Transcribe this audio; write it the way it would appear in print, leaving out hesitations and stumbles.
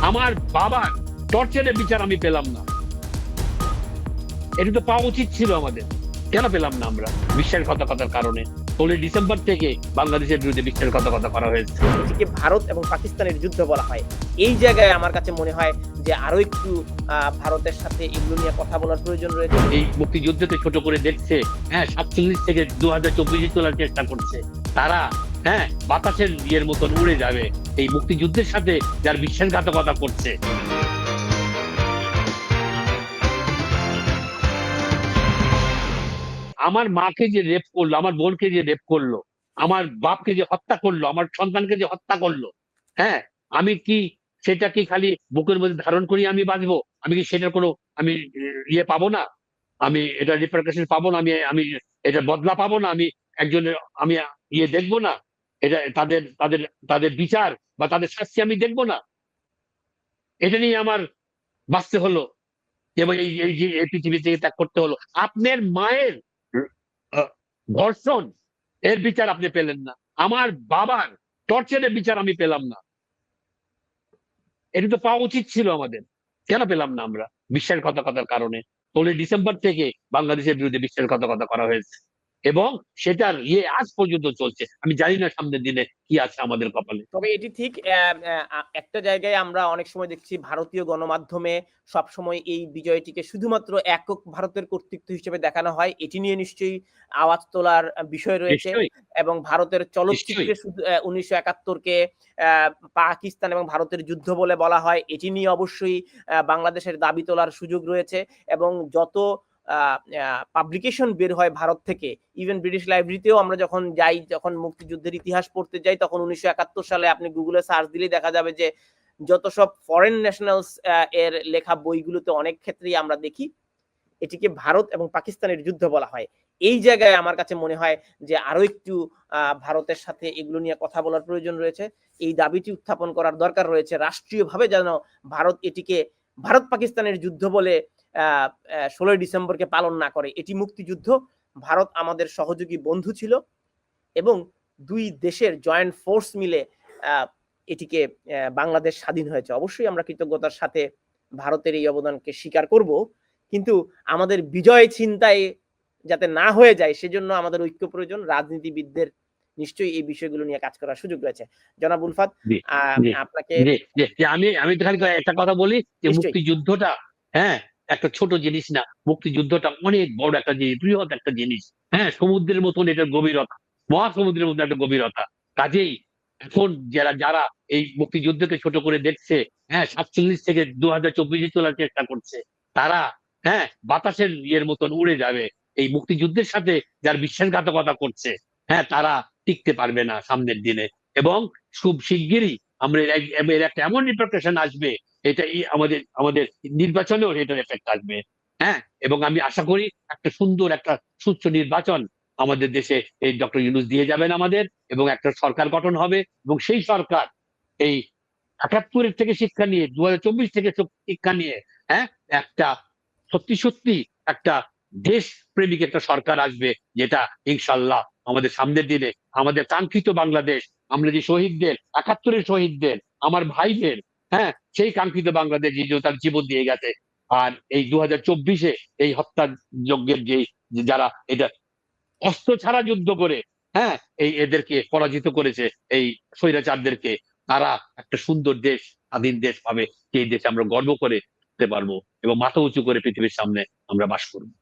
আমার বাবার টর্চারের বিচার আমি পেলাম না। এটা তো পাওয়া উচিত ছিল আমাদের, কেন পেলাম না আমরা? বিশ্বাসঘাতকতার কারণে 16 ডিসেম্বর থেকে বাংলাদেশের বিরুদ্ধে বিশ্বাসঘাতকতা করা হয়েছে। এটিকে ভারত এবং পাকিস্তানের যুদ্ধ বলা হয়। এই জায়গায় আমার কাছে মনে হয় যে আরো একটু ভারতের সাথে এগুলো নিয়ে কথা বলার প্রয়োজন রয়েছে। এই মুক্তিযুদ্ধকে ছোট করে দেখছে, 47 থেকে 2024 চলার চেষ্টা করছে তারা। বাতাসের ইয়ের মতন উড়ে যাবে এই মুক্তিযুদ্ধের সাথে যার বিশ্বাসঘাতকতা করছে। আমার মাকে যে রেপ করলো, আমার বোনকে যে রেপ করলো, আমার বাপকে যে হত্যা করলো, আমার সন্তানকে যে হত্যা করলো, হ্যাঁ, আমি কি সেটা কি খালি বুকের মধ্যে ধারণ করি আমি বাঁচবো? আমি কি সেটার কোনো আমি ইয়ে পাবো না? আমি এটা রিপারকাশন পাবো না? আমি আমি এটা বদলা পাবো না? আমি একজনের আমি ইয়ে দেখবো না? এটা তাদের তাদের তাদের বিচার বা তাদের শাস্তি আমি দেখবো না? এটা নিয়ে আমার বাঁচতে হলো এবং এই যে এই পৃথিবী থেকে ত্যাগ করতে হলো। আপনার মায়ের আহ, ধর্ষণ এর বিচার আপনি পেলেন না, আমার বাবার টর্চারের বিচার আমি পেলাম না। এটা তো পাওয়া উচিত ছিল আমাদের, কেন পেলাম না আমরা? বিশ্বাসঘাতকতার কারণে 16 ডিসেম্বর থেকে বাংলাদেশের বিরুদ্ধে বিশ্বাসঘাতকতা করা হয়েছে এবং সেটার ইয়ে আজ পর্যন্ত চলছে। আমি জানি না সামনের দিনে কি আছে আমাদের কপালে। তবে এটি ঠিক একটা জায়গায় আমরা অনেক সময় দেখছি ভারতীয় গণমাধ্যমে সবসময় এই বিজয়টিকে শুধুমাত্র একক ভারতের কর্তৃত্ব হিসেবে দেখানো হয়। এটি নিয়ে নিশ্চয়ই আওয়াজ তোলার বিষয় রয়েছে নিশ্চয়ই, এবং ভারতের নিশ্চয়ই। চলচ্চিত্রে শুধু ১৯৭১ কে আ পাকিস্তান এবং ভারতের যুদ্ধ বলে বলা হয়। এটি নিয়ে অবশ্যই বাংলাদেশের দাবি তোলার সুযোগ রয়েছে এবং যত আ আ পাবলিকেশন বের হয় ভারত থেকে, ইভেন ব্রিটিশ লাইব্রেরিতেও আমরা যখন যাই, যখন মুক্তিযুদ্ধের ইতিহাস পড়তে যাই, তখন ১৯৭১ সালে আপনি গুগলে সার্চ দিলেই দেখা যাবে যে যত সব ফরেন ন্যাশনালস এর লেখা বইগুলোতে অনেক ক্ষেত্রেই আমরা দেখি এটিকে ভারত এবং পাকিস্তানের যুদ্ধ বলা হয়। এই জায়গায় আমার কাছে মনে হয় যে আরো একটু ভারতের সাথে এগুলো নিয়ে কথা বলার প্রয়োজন রয়েছে। এই দাবিটি উত্থাপন করার দরকার রয়েছে। রাষ্ট্রীয়ভাবে যেন ভারত এটিকে ভারত পাকিস্তানের যুদ্ধ বলে আ আ ১৬ ডিসেম্বরকে পালন না করে। এটি মুক্তিযুদ্ধ। ভারত আমাদের সহযোগী বন্ধু ছিল এবং ২ দেশের জয়েন্ট ফোর্স মিলে আ এটিকে বাংলাদেশ স্বাধীন হয়েছে। অবশ্যই আমরা কৃতজ্ঞতার সাথে ভারতের এই অবদানকে স্বীকার করব। কিন্তু আমাদের বিজয় ছিনতাই যাতে না হয়ে যায় সেজন্য আমাদের ঐক্য প্রয়োজন। রাজনীতিবিদদের নিশ্চয়ই এই বিষয়গুলো নিয়ে কাজ করার সুযোগ রয়েছে। জনাব উলফাত, জি, আ জি, আপনাকে জি, জি, জি। আমি আমি তো খালি একটা কথা বলি যে নিশ্চয়ই, মুক্তিযুদ্ধটা, হ্যাঁ, একটা ছোট জিনিস না। মুক্তিযুদ্ধটা অনেক বড় একটা জিনিস, বৃহৎ একটা জিনিস। সমুদ্রের মতন এটার গভীরতা, মহাসমুদ্রের মতন একটা গভীরতা। কাজেই এখন যারা যারা এই মুক্তিযুদ্ধকে ছোট করে দেখছে, 47 থেকে 2024 চলার চেষ্টা করছে তারা, বাতাসের ইয়ের মতন উড়ে যাবে এই মুক্তিযুদ্ধের সাথে যার বিশ্বাসঘাতকতা করছে। তারা টিকতে পারবে না সামনের দিনে এবং খুব শিগগিরই আমরা এর একটা এমন রিপার্কেশন আসবে, এটা আমাদের আমাদের নির্বাচনেও এটার এফেক্ট আসবে। এবং আমি আশা করি একটা সুন্দর একটা সুষ্ঠু নির্বাচন আমাদের দেশে এই ডক্টর ইউনূস দিয়ে যাবেন আমাদের, এবং একটা সরকার গঠন হবে এবং সেই সরকার এই ৭৮-এর থেকে শিক্ষা নিয়ে 2024 থেকে শিক্ষা নিয়ে, হ্যাঁ, একটা সত্যি সত্যি একটা দেশ প্রেমিক একটা সরকার আসবে, যেটা ইনশাল্লাহ আমাদের সামনের দিনে আমাদের কাঙ্ক্ষিত বাংলাদেশ, আমরা যে শহীদদের ৭১-এর শহীদদের আমার ভাইদের, সেই কাঙ্ক্ষিত বাংলাদেশ যে তার জীবন দিয়ে গেছে। আর এই 2024-এ এই হত্যা যজ্ঞের যে যারা এটা অস্ত্র ছাড়া যুদ্ধ করে, হ্যাঁ, এদেরকে পরাজিত করেছে, এই স্বৈরাচারদেরকে, তারা একটা সুন্দর দেশ, স্বাধীন দেশ পাবে। সেই দেশে আমরা গর্ব করে পারবো এবং মাথা উঁচু করে পৃথিবীর সামনে আমরা বাস করবো।